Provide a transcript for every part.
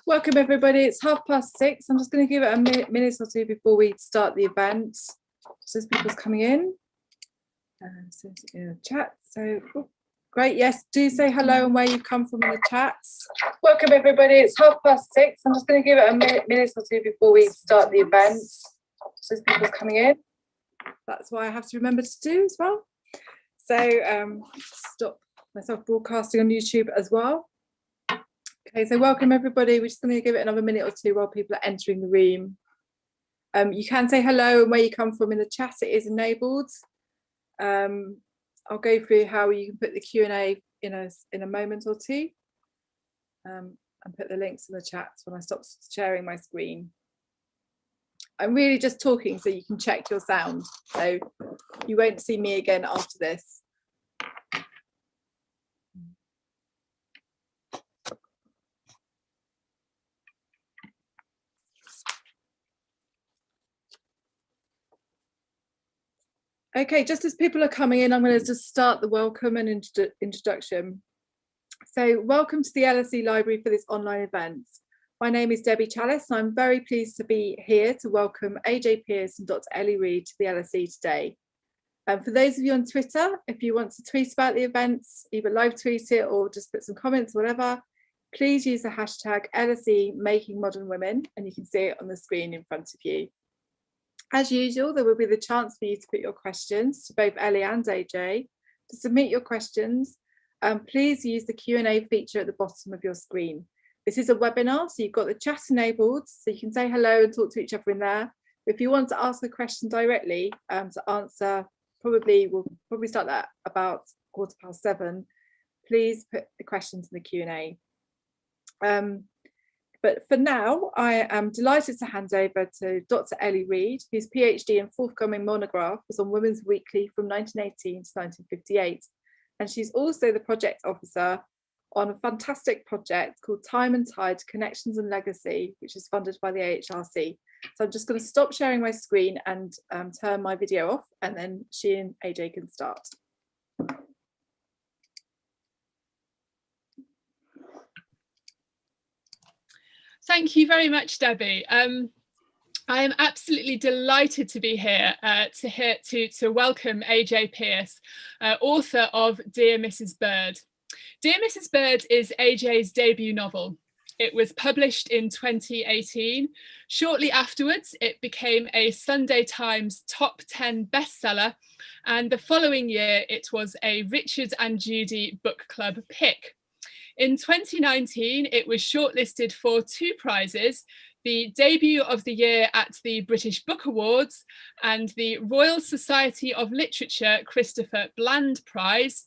Welcome everybody, it's 6:30. I'm just going to give it a minute or two before we start the event, just as people's coming in and in the chat. So great, yes, do say hello and where you come from in the chats. Welcome everybody, it's 6:30. I'm just going to give it a minute or two before we start the event, just as people's coming in. That's why I have to remember to do as well. So stop myself broadcasting on YouTube as well. Okay, so welcome everybody. We're just going to give it another minute or two while people are entering the room. You can say hello and where you come from in the chat. It is enabled. I'll go through how you can put the Q&A in a moment or two, and put the links in the chat when I stop sharing my screen. I'm really just talking so you can check your sound, so you won't see me again after this. Okay, just as people are coming in, I'm going to just start the welcome and introduction. So welcome to the LSE Library for this online event. My name is Debbie Chalice and I'm very pleased to be here to welcome AJ Pearce and Dr. Ellie Reid to the LSE today. For those of you on Twitter, if you want to tweet about the events, either live tweet it or just put some comments, whatever, please use the hashtag LSE Making Modern Women, and you can see it on the screen in front of you. As usual, there will be the chance for you to put your questions to both Ellie and AJ. To submit your questions, please use the Q&A feature at the bottom of your screen. This is a webinar, so you've got the chat enabled, so you can say hello and talk to each other in there. If you want to ask a question directly to answer, we'll probably start that about 7:15. Please put the questions in the Q&A. But for now, I am delighted to hand over to Dr. Ellie Reid, whose PhD and forthcoming monograph was on Women's Weekly from 1918 to 1958. And she's also the project officer on a fantastic project called Time and Tide, Connections and Legacy, which is funded by the AHRC. So I'm just going to stop sharing my screen and turn my video off, and then she and AJ can start. Thank you very much, Debbie. I am absolutely delighted to be here to welcome AJ Pearce, author of Dear Mrs. Bird. Dear Mrs. Bird is AJ's debut novel. It was published in 2018. Shortly afterwards, it became a Sunday Times top 10 bestseller, and the following year it was a Richard and Judy Book Club pick. In 2019, it was shortlisted for 2 prizes, the Debut of the Year at the British Book Awards and the Royal Society of Literature Christopher Bland Prize.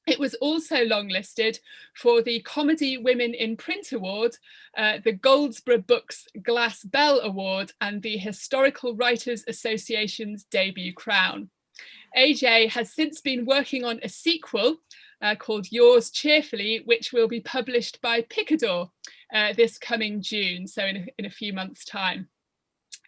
It was also longlisted for the Comedy Women in Print Award, the Goldsborough Books Glass Bell Award and the Historical Writers Association's Debut Crown. AJ has since been working on a sequel called Yours Cheerfully, which will be published by Picador this coming June, so in a few months' time.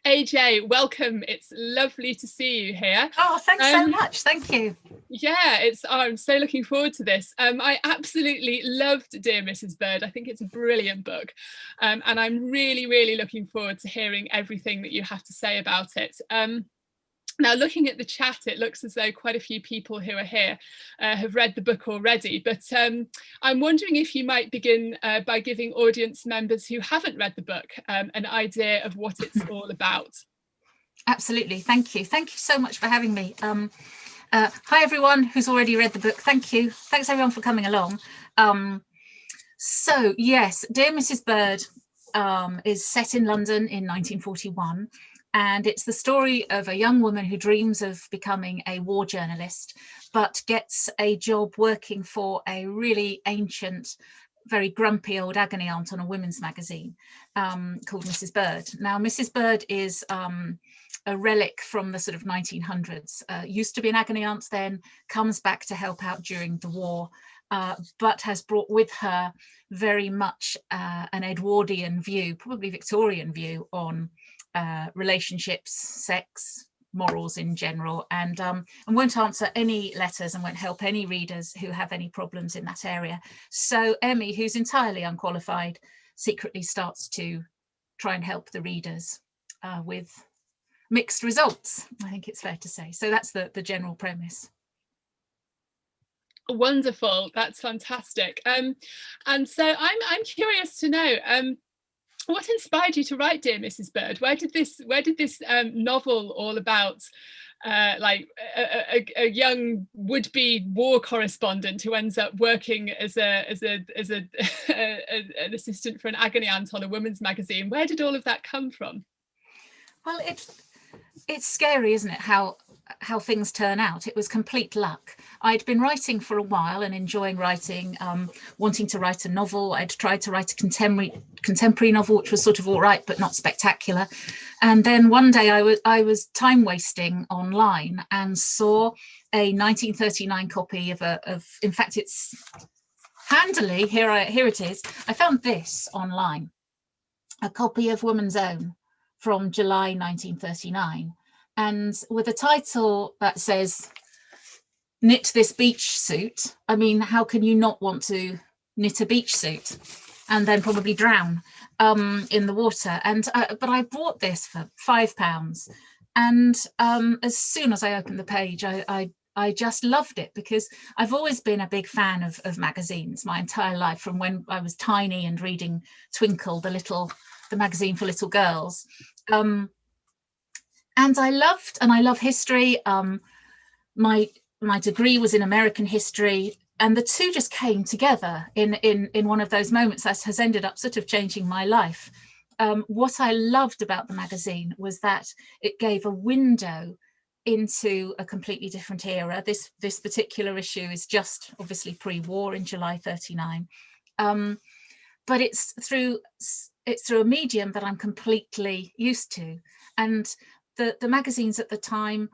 AJ, welcome. It's lovely to see you here. Oh, thanks so much. Thank you. Yeah, I'm so looking forward to this. I absolutely loved Dear Mrs. Bird. I think it's a brilliant book. And I'm really, really looking forward to hearing everything that you have to say about it. Now, looking at the chat, it looks as though quite a few people who are here have read the book already, but I'm wondering if you might begin by giving audience members who haven't read the book an idea of what it's all about. Absolutely, thank you. Thank you so much for having me. Hi everyone who's already read the book, thank you. Thanks everyone for coming along. So yes, Dear Mrs. Bird is set in London in 1941. And it's the story of a young woman who dreams of becoming a war journalist, but gets a job working for a really ancient, very grumpy old Agony aunt on a women's magazine called Mrs. Bird. Now, Mrs. Bird is a relic from the sort of 1900s. Used to be an Agony aunt then, comes back to help out during the war, but has brought with her very much an Edwardian view, probably Victorian view on relationships, sex, morals in general, and won't answer any letters and won't help any readers who have any problems in that area. So Emmy, who's entirely unqualified, secretly starts to try and help the readers with mixed results, I think it's fair to say. So that's the general premise. Wonderful, that's fantastic. And so I'm curious to know, what inspired you to write Dear Mrs. Bird? Where did this novel all about like a young would-be war correspondent who ends up working as an assistant for an Agony aunt on a women's magazine? Where did all of that come from? Well, it's scary, isn't it, how things turn out. It was complete luck. I'd been writing for a while and enjoying writing, wanting to write a novel. I'd tried to write a contemporary novel, which was sort of all right, but not spectacular. And then one day I was time wasting online and saw a 1939 copy of in fact, it's handily, here it is. I found this online, a copy of Woman's Own from July 1939. And with a title that says, knit this beach suit. I mean, how can you not want to knit a beach suit and then probably drown in the water? And but I bought this for £5. And as soon as I opened the page, I just loved it, because I've always been a big fan of magazines my entire life, from when I was tiny and reading Twinkle, the magazine for little girls. And I love history. My degree was in American history, and the two just came together in one of those moments that has ended up sort of changing my life. What I loved about the magazine was that it gave a window into a completely different era. This particular issue is just obviously pre-war in July 39, but it's through a medium that I'm completely used to. And the magazines at the time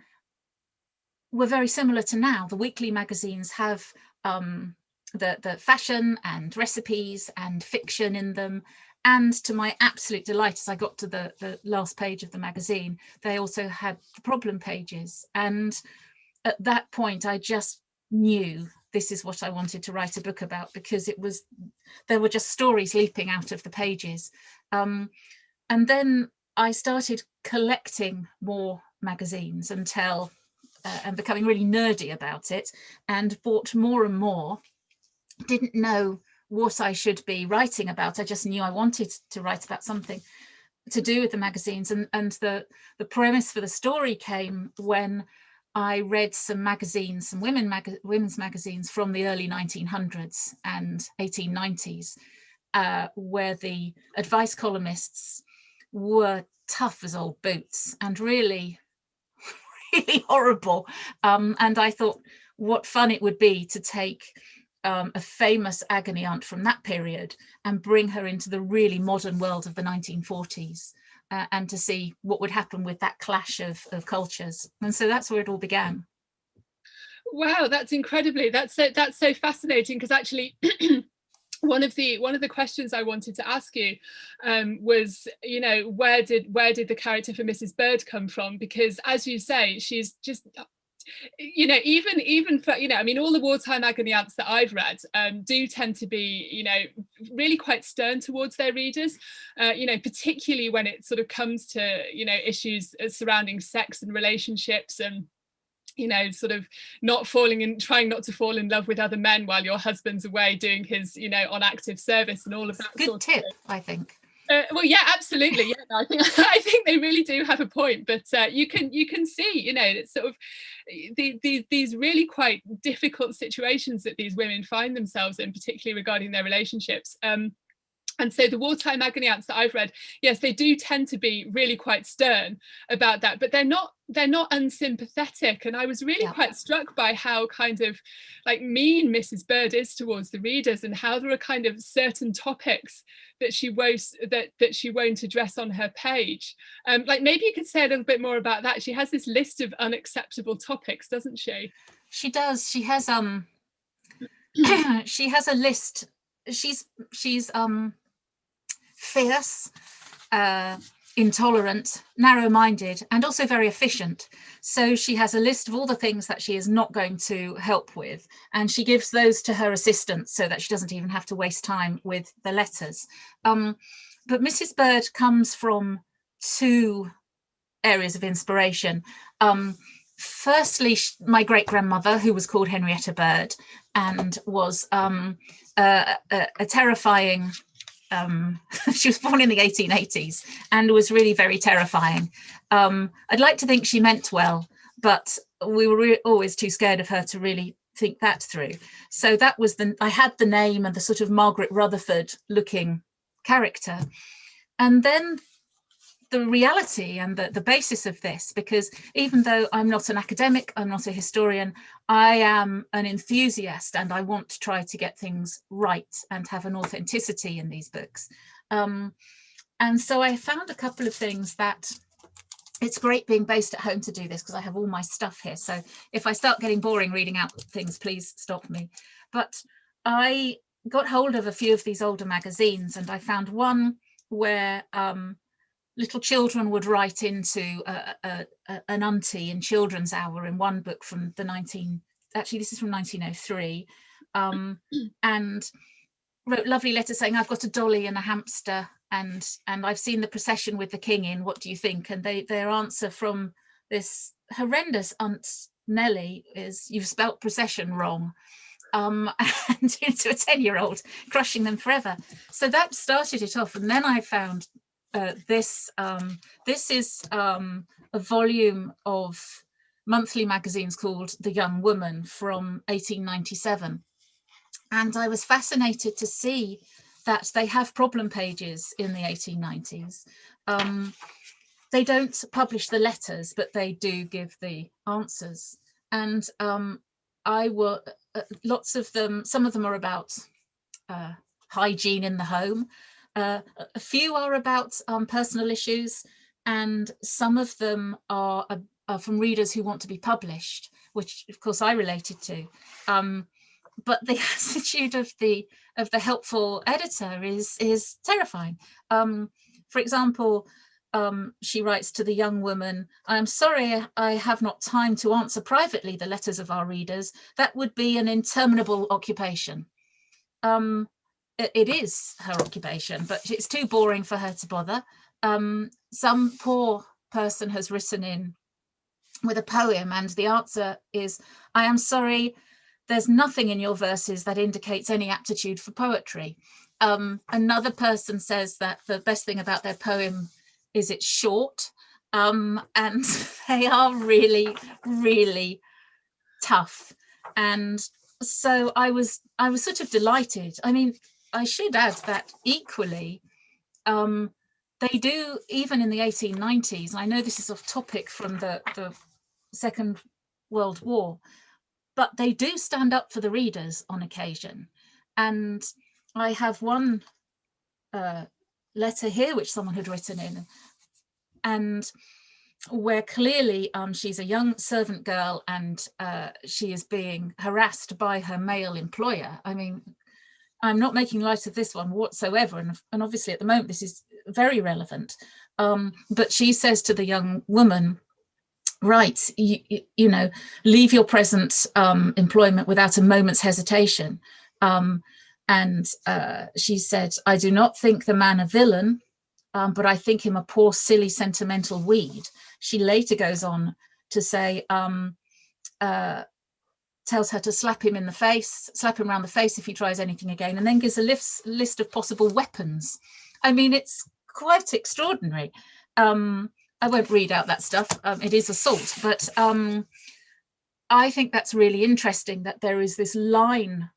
were very similar to now. The weekly magazines have the fashion and recipes and fiction in them. And to my absolute delight, as I got to the last page of the magazine, they also had the problem pages. And at that point, I just knew this is what I wanted to write a book about, because there were just stories leaping out of the pages. And then I started collecting more magazines and becoming really nerdy about it, and bought more and more. Didn't know what I should be writing about. I just knew I wanted to write about something to do with the magazines. And the premise for the story came when I read some magazines, some women's magazines from the early 1900s and 1890s, where the advice columnists were tough as old boots and really horrible. And I thought what fun it would be to take a famous agony aunt from that period and bring her into the really modern world of the 1940s, and to see what would happen with that clash of cultures. And so that's where it all began. Wow, that's so fascinating, because actually one of the questions I wanted to ask you was, you know, where did the character for Mrs. Bird come from? Because as you say, she's just, you know, even for, you know, I mean, all the wartime agony aunts that I've read do tend to be, you know, really quite stern towards their readers, you know, particularly when it sort of comes to, you know, issues surrounding sex and relationships, and you know, sort of trying not to fall in love with other men while your husband's away doing his, you know, on active service and all of that. Good tip, I think. Well, yeah, absolutely. Yeah, no, I think they really do have a point. But you can see, you know, it's sort of these really quite difficult situations that these women find themselves in, particularly regarding their relationships. And so the wartime agony aunts that I've read, yes, they do tend to be really quite stern about that, but they're not unsympathetic. And I was really quite struck by how kind of like mean Mrs. Bird is towards the readers, and how there are kind of certain topics that she won't address on her page. Like maybe you could say a little bit more about that. She has this list of unacceptable topics, doesn't she? She does. She has she has a list. She's fierce. intolerant, narrow-minded, and also very efficient. So she has a list of all the things that she is not going to help with, and she gives those to her assistants so that she doesn't even have to waste time with the letters. But Mrs. Bird comes from two areas of inspiration. Firstly, my great-grandmother, who was called Henrietta Bird and was a terrifying, she was born in the 1880s and was really very terrifying. I'd like to think she meant well, but we were always too scared of her to really think that through. So that was I had the name and the sort of Margaret Rutherford looking character. And then the reality and the basis of this, because even though I'm not an academic, I'm not a historian, I am an enthusiast and I want to try to get things right and have an authenticity in these books. And so I found a couple of things that it's great being based at home to do this, because I have all my stuff here. So if I start getting boring reading out things, please stop me. But I got hold of a few of these older magazines, and I found one where little children would write into an auntie in Children's Hour in one book from actually this is from 1903, and wrote lovely letters saying, I've got a dolly and a hamster, and I've seen the procession with the king in, what do you think? And their answer from this horrendous Aunt Nellie is, you've spelt procession wrong. And to a 10-year-old, crushing them forever. So that started it off. And then I found this is a volume of monthly magazines called The Young Woman from 1897. And I was fascinated to see that they have problem pages in the 1890s. They don't publish the letters, but they do give the answers. And lots of them, some of them are about hygiene in the home. A few are about personal issues, and some of them are from readers who want to be published, which of course I related to. But the attitude of the helpful editor is terrifying. For example, she writes to the young woman, I am sorry I have not time to answer privately the letters of our readers. That would be an interminable occupation. It is her occupation, but it's too boring for her to bother. Some poor person has written in with a poem, and the answer is, I am sorry, there's nothing in your verses that indicates any aptitude for poetry. Another person says that the best thing about their poem is it's short, and they are really, really tough. And so I was sort of delighted. I mean, I should add that equally, they do, even in the 1890s, and I know this is off topic from the Second World War, but they do stand up for the readers on occasion. And I have one letter here which someone had written in, and where clearly she's a young servant girl and she is being harassed by her male employer. I mean, I'm not making light of this one whatsoever, and obviously at the moment this is very relevant. But she says to the young woman, right, you know, leave your present employment without a moment's hesitation. And she said, I do not think the man a villain, but I think him a poor, silly, sentimental weed. She later goes on to say, tells her to slap him around the face if he tries anything again, and then gives a list of possible weapons. I mean, it's quite extraordinary. I won't read out that stuff. It is assault, but I think that's really interesting, that there is this line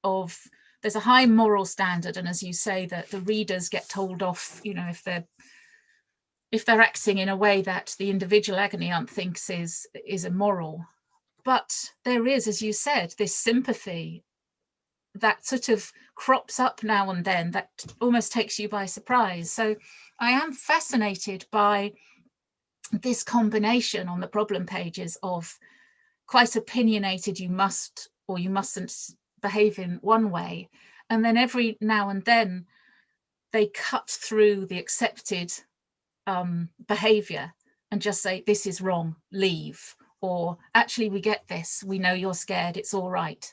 of, there's a high moral standard, and as you say, that the readers get told off, you know, if they're acting in a way that the individual agony aunt thinks is immoral. But there is, as you said, this sympathy that sort of crops up now and then that almost takes you by surprise. So I am fascinated by this combination on the problem pages of quite opinionated, you must or you mustn't behave in one way, and then every now and then they cut through the accepted behavior and just say, this is wrong, leave, or actually we get this, we know you're scared, it's all right.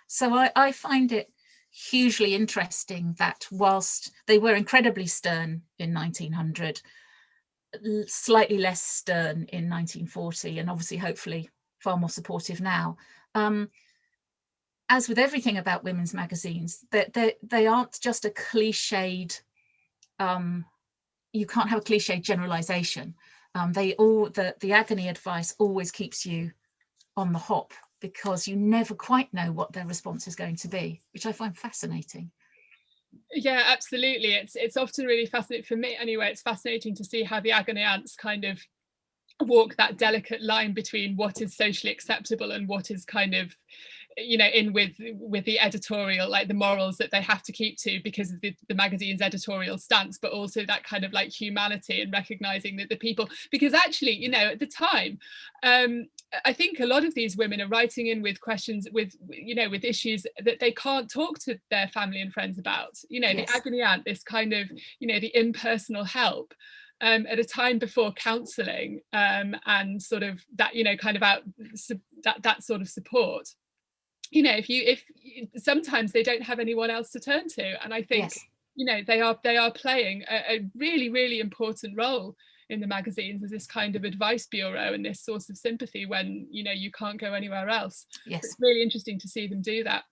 So I find it hugely interesting that whilst they were incredibly stern in 1900, slightly less stern in 1940, and obviously hopefully far more supportive now, as with everything about women's magazines, they aren't just a cliched, you can't have a cliched generalization. The Agony advice always keeps you on the hop, because you never quite know what their response is going to be, which I find fascinating. Yeah, absolutely. It's often really fascinating, for me anyway, it's fascinating to see how the Agony ants kind of walk that delicate line between what is socially acceptable and what is kind of, you know, in with the editorial, like the morals that they have to keep to because of the magazine's editorial stance, but also that kind of like humanity and recognizing that the people, because actually, you know, at the time, I think a lot of these women are writing in with questions, with, you know, with issues that they can't talk to their family and friends about, you know. Yes. The Agony aunt, this kind of, you know, the impersonal help, at a time before counselling, and sort of that, you know, kind of that sort of support. You know, if sometimes they don't have anyone else to turn to, and I think, yes, you know, they are playing a really, really important role in the magazines as this kind of advice bureau and this source of sympathy when, you know, you can't go anywhere else. Yes, it's really interesting to see them do that.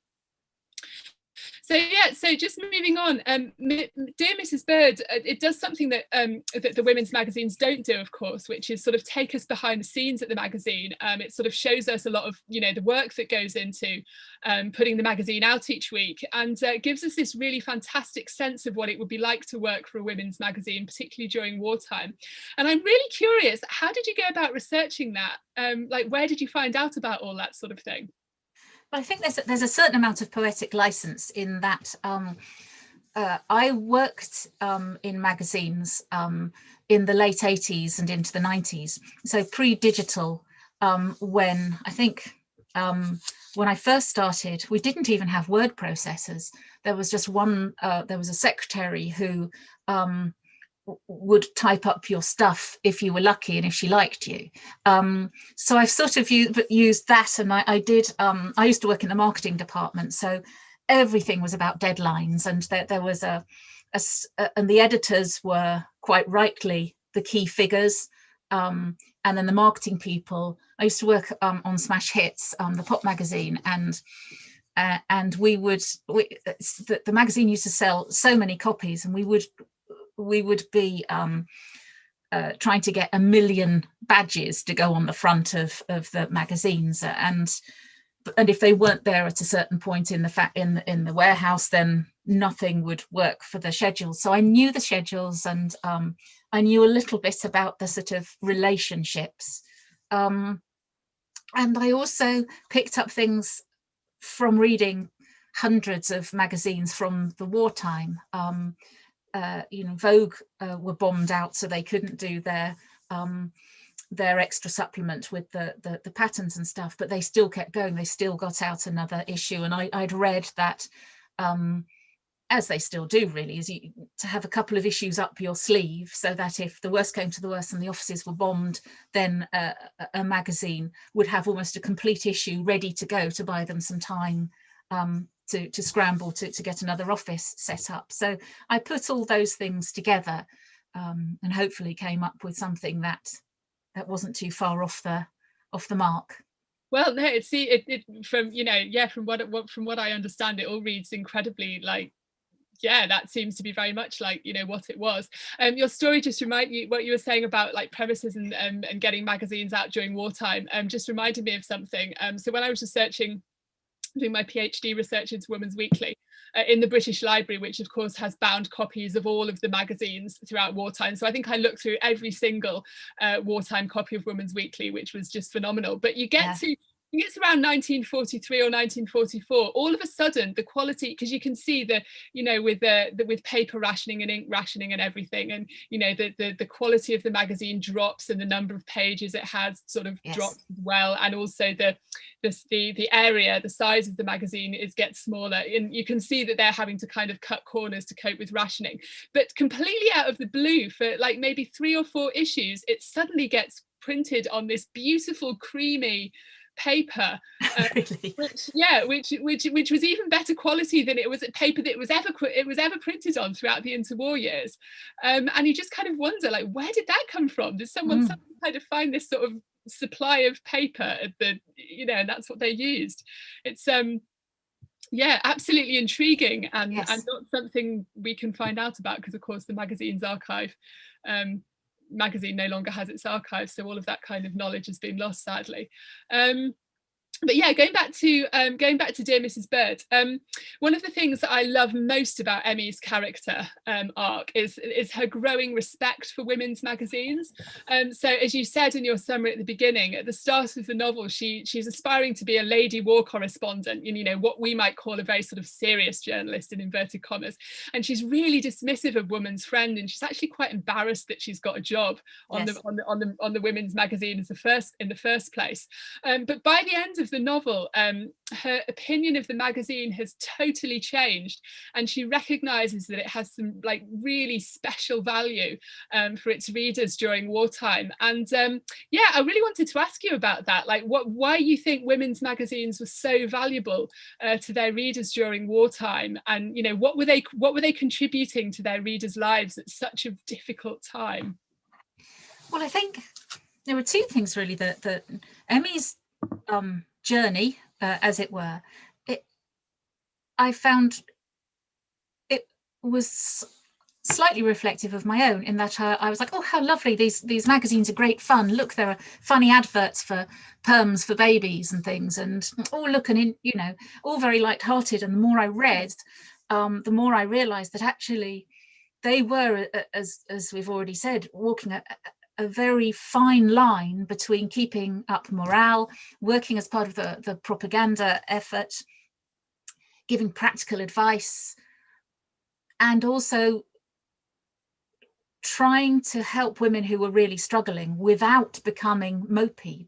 So yeah, so just moving on, Dear Mrs. Bird, it does something that that the women's magazines don't do, of course, which is sort of take us behind the scenes at the magazine. It sort of shows us a lot of, you know, the work that goes into putting the magazine out each week, and gives us this really fantastic sense of what it would be like to work for a women's magazine, particularly during wartime. And I'm really curious, how did you go about researching that? Like, where did you find out about all that sort of thing? Well, I think there's a certain amount of poetic license in that. I worked in magazines in the late 80s and into the 90s, so pre-digital, when I think when I first started, we didn't even have word processors. There was just one, there was a secretary who would type up your stuff if you were lucky and if she liked you. So I've sort of used that, and I used to work in the marketing department, so everything was about deadlines, and there was and the editors were quite rightly the key figures, and then the marketing people. I used to work on Smash Hits, the pop magazine, and the magazine used to sell so many copies, and we would be trying to get 1 million badges to go on the front of the magazines, and if they weren't there at a certain point in the warehouse, then nothing would work for the schedules. So I knew the schedules, and I knew a little bit about the sort of relationships, and I also picked up things from reading hundreds of magazines from the wartime. You know, Vogue were bombed out, so they couldn't do their extra supplement with the patterns and stuff, but they still kept going. They still got out another issue, and I'd read that, as they still do really, is to have a couple of issues up your sleeve, so that if the worst came to the worst and the offices were bombed, then a magazine would have almost a complete issue ready to go to buy them some time to scramble to get another office set up. So I put all those things together, and hopefully came up with something that wasn't too far off the mark. Well, no, it from, you know, yeah, from what I understand, it all reads incredibly like, yeah, that seems to be very much like, you know, what it was. Your story just reminded me, what you were saying about like premises and getting magazines out during wartime, just reminded me of something. So when I was doing my PhD research into Women's Weekly in the British Library, which of course has bound copies of all of the magazines throughout wartime. So I think I looked through every single wartime copy of Women's Weekly, which was just phenomenal. But you get to think it's around 1943 or 1944, all of a sudden the quality, because you can see the, you know, with with paper rationing and ink rationing and everything, and you know, the quality of the magazine drops and the number of pages it has sort of drops as well, and also the area, the size of the magazine gets smaller, and you can see that they're having to kind of cut corners to cope with rationing. But completely out of the blue, for like maybe 3 or 4 issues, it suddenly gets printed on this beautiful creamy paper, really? which was even better quality than it was paper that it was ever printed on throughout the interwar years, and you just kind of wonder, like, where did that come from? Did someone kind of find this sort of supply of paper at the, you know, and that's what they used? It's yeah, absolutely intriguing, and not something we can find out about, because of course the magazine's archive magazine no longer has its archive, so all of that kind of knowledge has been lost, sadly. But yeah, going back to Dear Mrs. Bird, one of the things that I love most about Emmy's character arc is her growing respect for women's magazines. So as you said in your summary at the beginning, at the start of the novel, she's aspiring to be a lady war correspondent, you know, what we might call a very sort of serious journalist in inverted commas, and she's really dismissive of Woman's Friend, and she's actually quite embarrassed that she's got a job on the women's magazine in the first place. But by the end of the novel, her opinion of the magazine has totally changed, and she recognizes that it has some like really special value for its readers during wartime. And yeah, I really wanted to ask you about that, like why you think women's magazines were so valuable to their readers during wartime, and you know, what were they contributing to their readers' lives at such a difficult time? Well, I think there were 2 things really that Emmy's journey, as it were, I found it was slightly reflective of my own, in that I was like, oh, how lovely, these magazines are great fun, look, there are funny adverts for perms for babies and things, and oh look, and you know, all very light-hearted. And the more I read, the more I realized that actually they were, as we've already said, walking a very fine line between keeping up morale, working as part of the propaganda effort, giving practical advice, and also trying to help women who were really struggling without becoming mopey.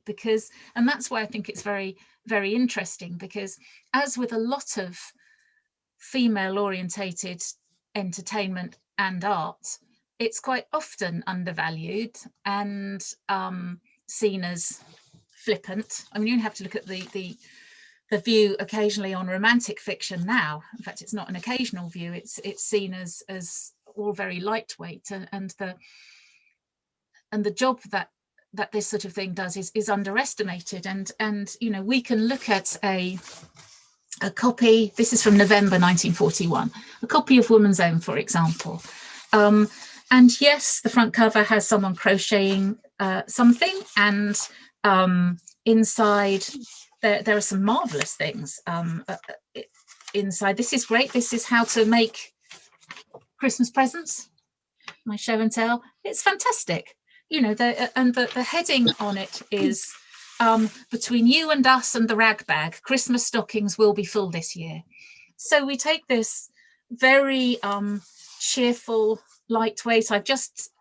And that's why I think it's very, very interesting, because as with a lot of female orientated entertainment and art, it's quite often undervalued and seen as flippant. I mean, you have to look at the view occasionally on romantic fiction now. In fact, it's not an occasional view. It's seen as all very lightweight, and the job that this sort of thing does is underestimated. And you know, we can look at a copy. This is from November 1941. A copy of Woman's Own, for example. And yes, the front cover has someone crocheting something, and inside there are some marvelous things inside. This is great. This is how to make Christmas presents, my show and tell. It's fantastic. You know, the heading on it is between you and us and the rag bag, Christmas stockings will be full this year. So we take this very cheerful, lightweight. I've just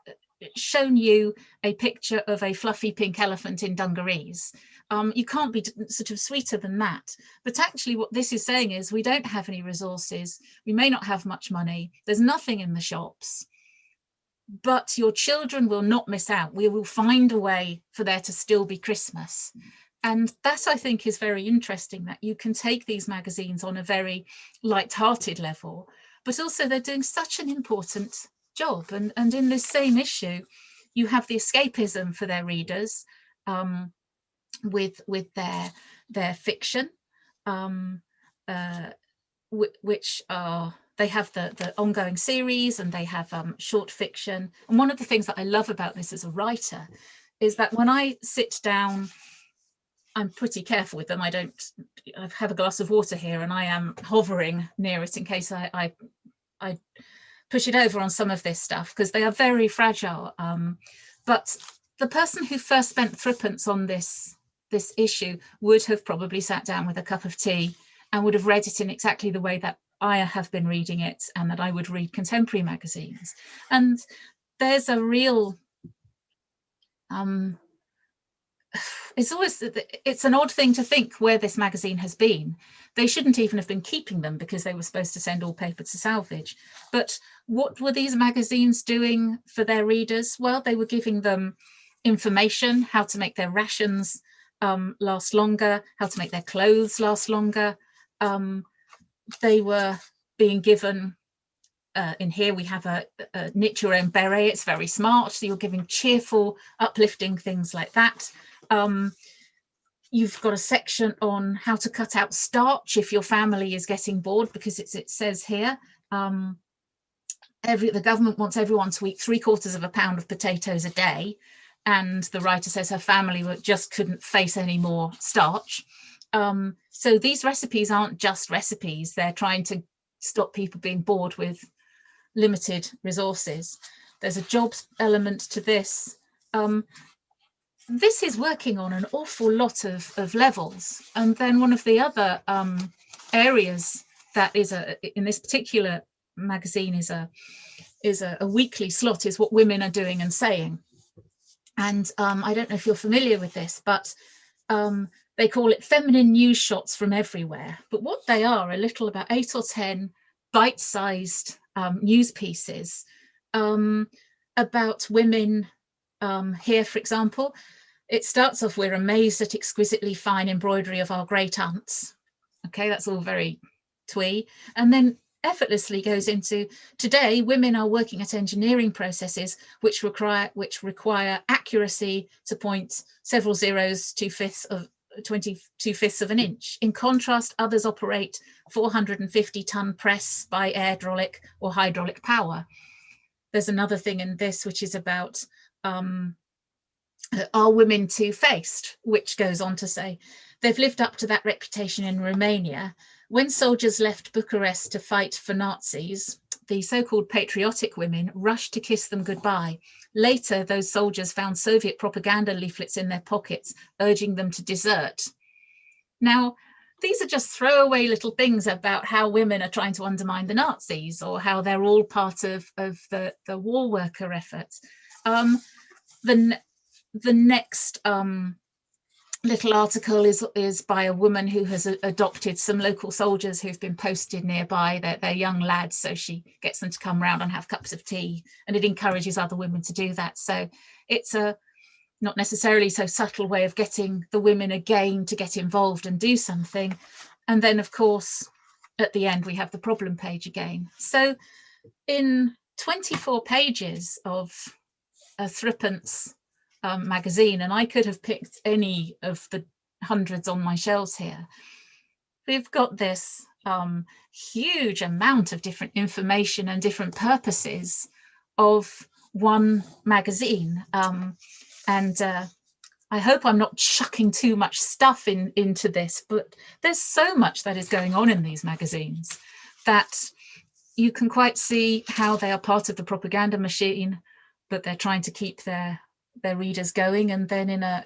shown you a picture of a fluffy pink elephant in dungarees. You can't be sort of sweeter than that. But actually what this is saying is, we don't have any resources. We may not have much money. There's nothing in the shops, but your children will not miss out. We will find a way for there to still be Christmas. And that, I think, is very interesting, that you can take these magazines on a very light-hearted level, but also they're doing such an important job. And in this same issue, you have the escapism for their readers with their fiction, which are, they have the ongoing series, and they have short fiction. And one of the things that I love about this as a writer is that when I sit down, I'm pretty careful with them. I have a glass of water here, and I am hovering near it in case I push it over on some of this stuff, because they are very fragile. But the person who first spent threepence on this this issue would have probably sat down with a cup of tea and would have read it in exactly the way that I have been reading it, and that I would read contemporary magazines. And there's a real, it's an odd thing to think where this magazine has been. They shouldn't even have been keeping them because they were supposed to send all paper to salvage. But what were these magazines doing for their readers? Well, they were giving them information, how to make their rations last longer, how to make their clothes last longer. They were being given, in here we have a knit your own beret. It's very smart. So you're giving cheerful, uplifting things like that. You've got a section on how to cut out starch if your family is getting bored, because it says here, the government wants everyone to eat 3/4 pound of potatoes a day. And the writer says her family just couldn't face any more starch. So these recipes aren't just recipes. They're trying to stop people being bored with limited resources. There's a jobs element to this. This is working on an awful lot of levels. And then one of the other areas that is in this particular magazine is a weekly slot, is what women are doing and saying. And I don't know if you're familiar with this, but they call it feminine news shots from everywhere. But what they are about 8 or 10 bite-sized news pieces about women. Here, for example, it starts off, we're amazed at exquisitely fine embroidery of our great aunts. Okay, that's all very twee. And then effortlessly goes into, today women are working at engineering processes which require accuracy to point several zeros 22/5 of an inch. In contrast, others operate 450-ton press by hydraulic or hydraulic power. There's another thing in this which is about are women two-faced, which goes on to say they've lived up to that reputation in Romania. When soldiers left Bucharest to fight for Nazis, the so-called patriotic women rushed to kiss them goodbye. Later, those soldiers found Soviet propaganda leaflets in their pockets, urging them to desert. Now, these are just throwaway little things about how women are trying to undermine the Nazis, or how they're all part of the war worker effort. The next little article is by a woman who has adopted some local soldiers who've been posted nearby. They're young lads, so she gets them to come round and have cups of tea, and it encourages other women to do that. So it's a not necessarily so subtle way of getting the women again to get involved and do something. And then, of course, at the end, we have the problem page again. So in 24 pages of a threepence magazine, and I could have picked any of the hundreds on my shelves here, we've got this huge amount of different information and different purposes of one magazine. And I hope I'm not chucking too much stuff into this, but there's so much that is going on in these magazines that you can quite see how they are part of the propaganda machine, but they're trying to keep their readers going. And then in a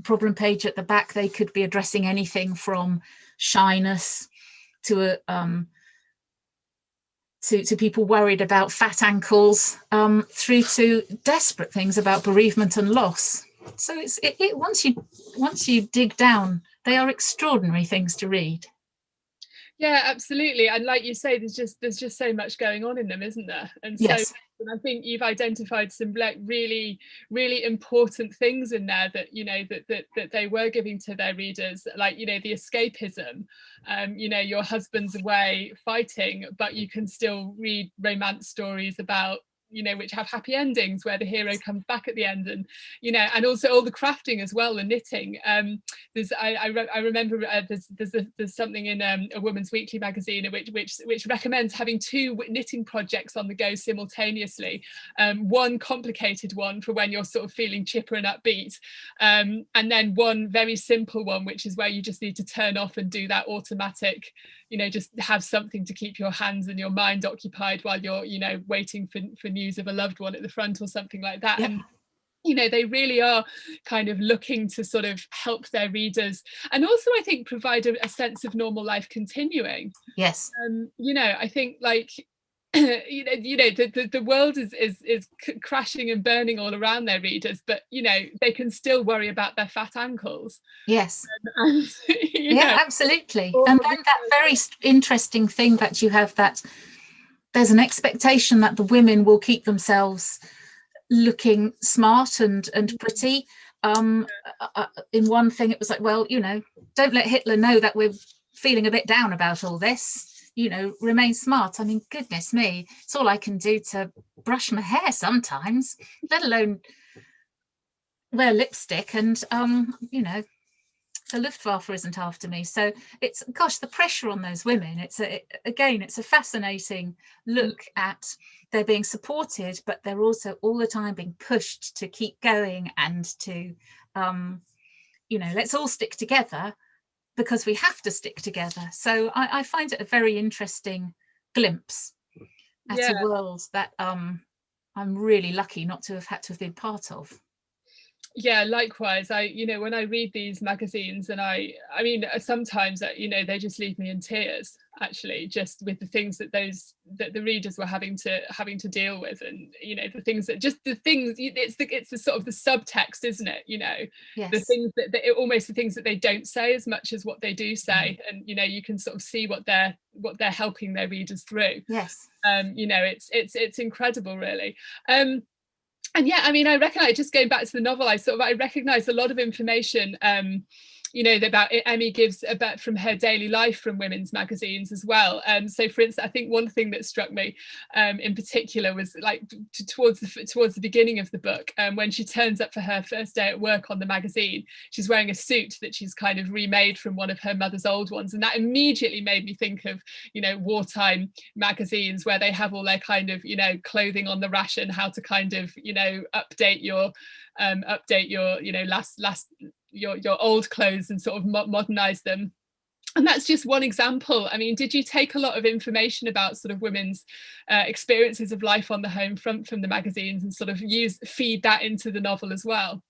problem page at the back, they could be addressing anything from shyness to people worried about fat ankles, through to desperate things about bereavement and loss. So once you dig down, they are extraordinary things to read. Yeah, absolutely. And like you say, there's just so much going on in them, isn't there? And so yes. I think you've identified some like really, really important things in there that, you know, that they were giving to their readers, like, you know, the escapism, you know, your husband's away fighting, but you can still read romance stories about, you know, which have happy endings where the hero comes back at the end, and, you know, and also all the crafting as well, the knitting. I remember there's something in a Woman's Weekly magazine which recommends having 2 knitting projects on the go simultaneously. One complicated one for when you're sort of feeling chipper and upbeat, and then one very simple one, which is where you just need to turn off and do that automatic, you know, just have something to keep your hands and your mind occupied while you're, you know, waiting for news of a loved one at the front or something like that. Yep. And you know, they really are kind of looking to sort of help their readers, and also I think provide a sense of normal life continuing. Yes. You know, I think like the world is crashing and burning all around their readers, but you know, they can still worry about their fat ankles. Yes. And, yeah, absolutely. And then that very interesting thing that you have, that there's an expectation that the women will keep themselves looking smart and pretty. In one thing it was like, well, you know, don't let Hitler know that we're feeling a bit down about all this, you know, remain smart. I mean, goodness me, it's all I can do to brush my hair sometimes, let alone wear lipstick. And you know, the Luftwaffe isn't after me. So it's, gosh, the pressure on those women. It's a fascinating look at, they're being supported, but they're also all the time being pushed to keep going and to, you know, let's all stick together because we have to stick together. So I find it a very interesting glimpse at a world that I'm really lucky not to have had to have been part of. Yeah, likewise. You know, when I read these magazines, and I mean, sometimes you know, they just leave me in tears, actually, just with the things that the readers were having to deal with, and you know, the things it's the sort of the subtext, isn't it? You know, yes. The things almost the things that they don't say as much as what they do say, and you know, you can sort of see what they're helping their readers through. Yes. You know, it's incredible, really. And yeah, I mean, I recognize, just going back to the novel, I recognize a lot of information, you know, about Emmy gives about from her daily life from women's magazines as well. So for instance, I think one thing that struck me in particular was like towards the beginning of the book, when she turns up for her first day at work on the magazine, she's wearing a suit that she's kind of remade from one of her mother's old ones. And that immediately made me think of, you know, wartime magazines where they have all their kind of, you know, clothing on the ration, how to kind of, you know, update your you know, your old clothes and sort of modernize them. And that's just one example. I mean, did you take a lot of information about sort of women's experiences of life on the home front from the magazines and sort of feed that into the novel as well?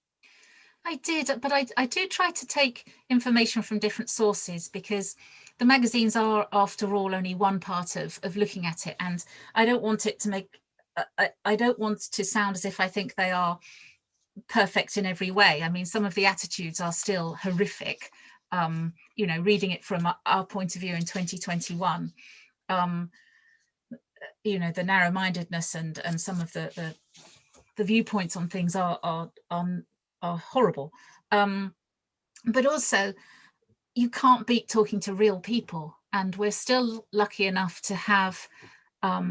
I did, but I do try to take information from different sources, because the magazines are, after all, only one part of looking at it, and I don't want it to make I don't want to sound as if I think they are perfect in every way. I mean, some of the attitudes are still horrific. You know, reading it from our point of view in 2021, you know, the narrow-mindedness and some of the viewpoints on things are horrible. But also, you can't beat talking to real people, and we're still lucky enough to have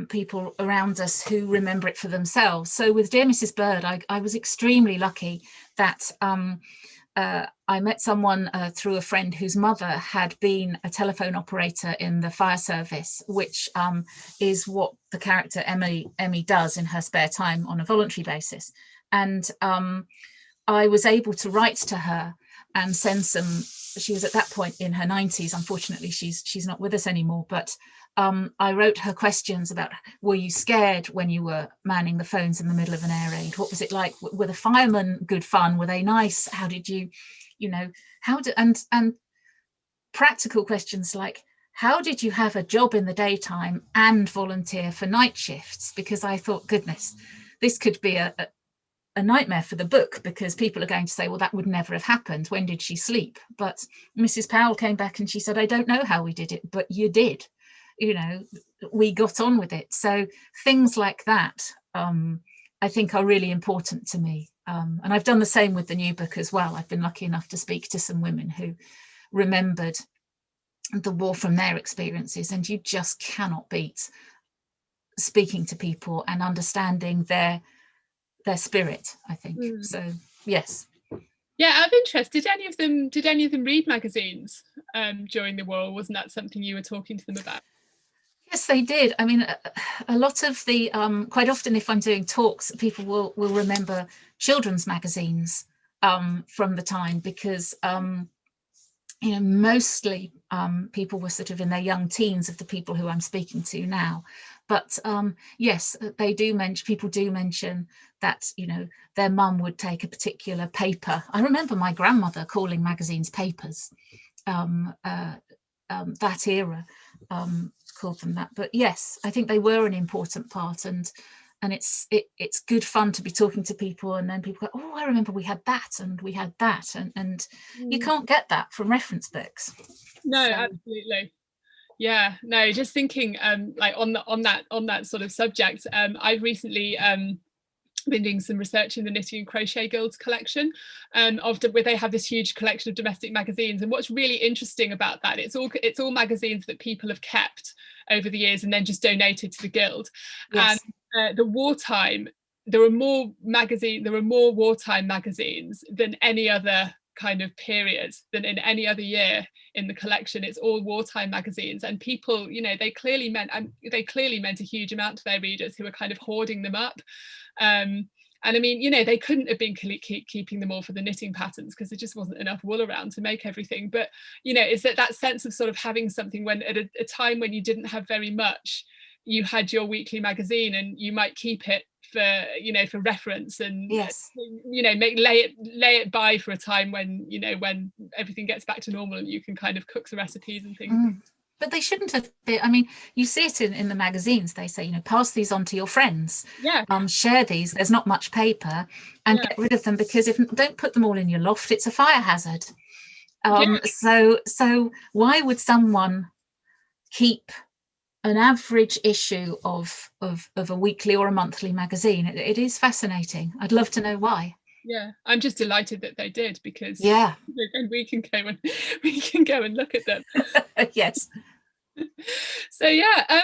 people around us who remember it for themselves. So with Dear Mrs. Bird, I was extremely lucky that I met someone through a friend whose mother had been a telephone operator in the fire service, which is what the character Emmy does in her spare time on a voluntary basis. And I was able to write to her and send some. She was at that point in her 90s. Unfortunately, she's not with us anymore, but I wrote her questions about, were you scared when you were manning the phones in the middle of an air raid? What was it like? Were the firemen good fun? Were they nice? How did you, you know, and practical questions like, how did you have a job in the daytime and volunteer for night shifts? Because I thought, goodness, this could be a nightmare for the book, because people are going to say, well, that would never have happened. When did she sleep? But Mrs. Powell came back and she said, I don't know how we did it, but you did. You know, we got on with it. So things like that, I think, are really important to me. And I've done the same with the new book as well. I've been lucky enough to speak to some women who remembered the war from their experiences, and you just cannot beat speaking to people and understanding their spirit, I think. So yes. Yeah, out of interest, did any of them read magazines during the war? Wasn't that something you were talking to them about? Yes, they did. I mean, a lot of the quite often, if I'm doing talks, people will remember children's magazines from the time, because you know, mostly people were sort of in their young teens of the people who I'm speaking to now. But yes, they do mention, people do mention that, you know, their mum would take a particular paper. I remember my grandmother calling magazines papers. That era called them that. But yes, I think they were an important part, and it's good fun to be talking to people, and then people go, oh, I remember we had that and we had that, and you can't get that from reference books. No, So, absolutely. Yeah, no, just thinking like on that sort of subject, I've recently been doing some research in the Knitting and Crochet Guild's collection where they have this huge collection of domestic magazines, and what's really interesting about that, it's all magazines that people have kept over the years and then just donated to the guild. yes. And the wartime, there are more wartime magazines than any other kind of period, than in any other year in the collection. It's all wartime magazines, and people, you know, they clearly meant a huge amount to their readers who were kind of hoarding them up. And I mean, you know, they couldn't have been keeping them all for the knitting patterns because there just wasn't enough wool around to make everything. But, you know, is that sense of sort of having something when at a time when you didn't have very much, you had your weekly magazine and you might keep it for, you know, for reference, and Yes. you know, lay it by for a time when, you know, when everything gets back to normal and you can kind of cook the recipes and things. But they shouldn't have been. I mean, you see it in the magazines. They say, you know, pass these on to your friends. Yeah. Share these. There's not much paper, and get rid of them, because don't put them all in your loft. It's a fire hazard. So why would someone keep an average issue of a weekly or a monthly magazine? It is fascinating. I'd love to know why. Yeah, I'm just delighted that they did, because yeah, and we can go and look at them. Yes. So yeah,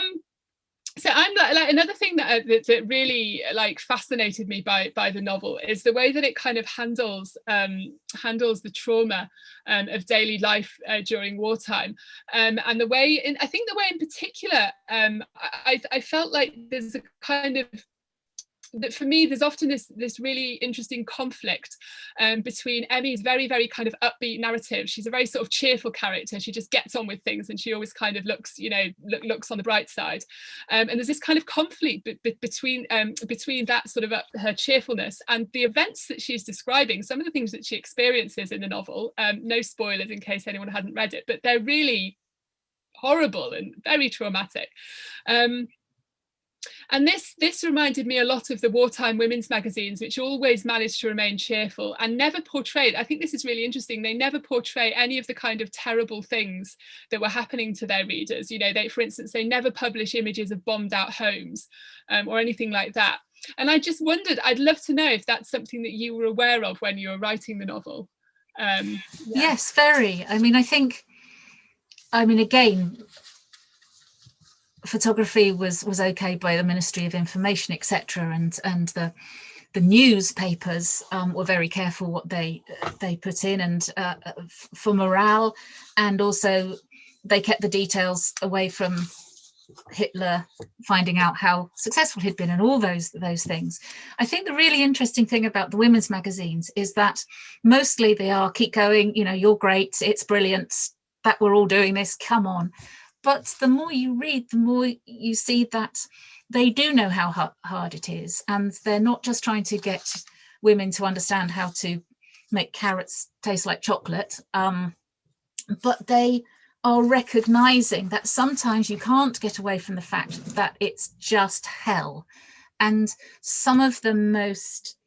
so I'm like another thing that really like fascinated me by the novel is the way that it kind of handles the trauma of daily life during wartime, and the way in particular, I felt like there's a kind of, that for me there's often this really interesting conflict between Emmy's very, very kind of upbeat narrative. She's a very sort of cheerful character. She just gets on with things and she always kind of looks, you know, looks on the bright side, and there's this kind of conflict between that sort of her cheerfulness and the events that she's describing, some of the things that she experiences in the novel. No spoilers in case anyone hadn't read it, but they're really horrible and very traumatic. And this reminded me a lot of the wartime women's magazines, which always managed to remain cheerful and never portrayed, I think this is really interesting, they never portray any of the kind of terrible things that were happening to their readers. You know, for instance, they never publish images of bombed out homes or anything like that. And I just wondered, I'd love to know if that's something that you were aware of when you were writing the novel. Yes, very. I mean, again, photography was okay by the Ministry of Information, etc., and the newspapers were very careful what they put in, and for morale, and also they kept the details away from Hitler finding out how successful he'd been and all those things. I think the really interesting thing about the women's magazines is that mostly they are, keep going, you know, you're great, it's brilliant that we're all doing this, come on. But the more you read, the more you see that they do know how hard it is. And they're not just trying to get women to understand how to make carrots taste like chocolate, but they are recognizing that sometimes you can't get away from the fact that it's just hell. And some of the most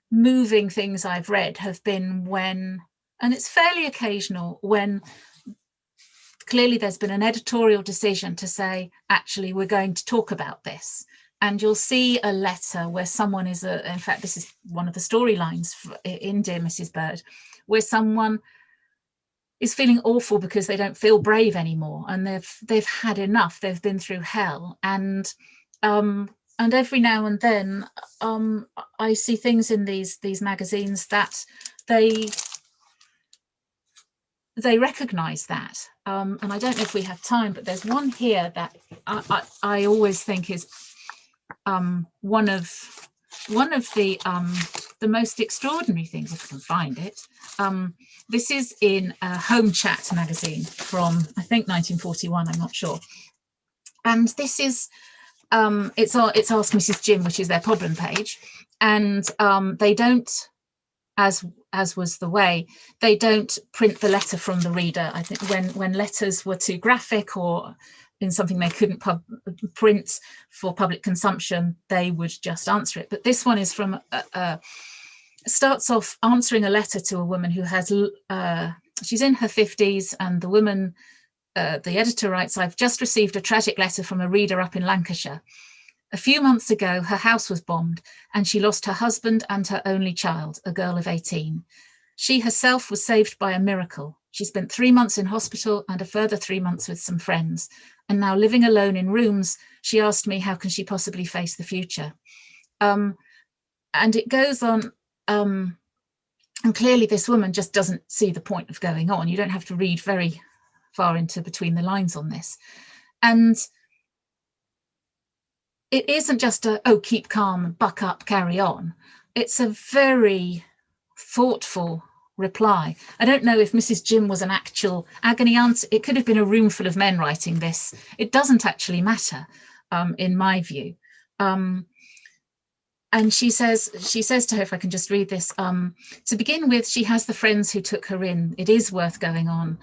moving things I've read have been when, and it's fairly occasional, when clearly there's been an editorial decision to say, actually, we're going to talk about this. And you'll see a letter where someone is, in fact, this is one of the storylines in Dear Mrs. Bird, where someone is feeling awful because they don't feel brave anymore, and they've had enough. They've been through hell, and every now and then I see things in these magazines that they recognize that, and I don't know if we have time, but there's one here that I always think is one of the most extraordinary things, if I can find it. This is in a Home Chat magazine from, I think, 1941, I'm not sure. And this is it's Ask Mrs. Jim, which is their problem page, and they don't, as was the way, they don't print the letter from the reader. I think when letters were too graphic or in something they couldn't print for public consumption, they would just answer it. But this one is from starts off answering a letter to a woman who has she's in her 50s, and the woman, the editor writes, "I've just received a tragic letter from a reader up in Lancashire. A few months ago, her house was bombed and she lost her husband and her only child, a girl of 18. She herself was saved by a miracle. She spent 3 months in hospital and a further 3 months with some friends. And now living alone in rooms, she asked me, how can she possibly face the future?" And it goes on. And clearly this woman just doesn't see the point of going on. You don't have to read very far into between the lines on this. And it isn't just a, oh, keep calm, buck up, carry on. It's a very thoughtful reply. I don't know if Mrs. Jim was an actual agony aunt. It could have been a room full of men writing this. It doesn't actually matter, in my view. And she says to her, if I can just read this, to begin with, she has the friends who took her in. It is worth going on.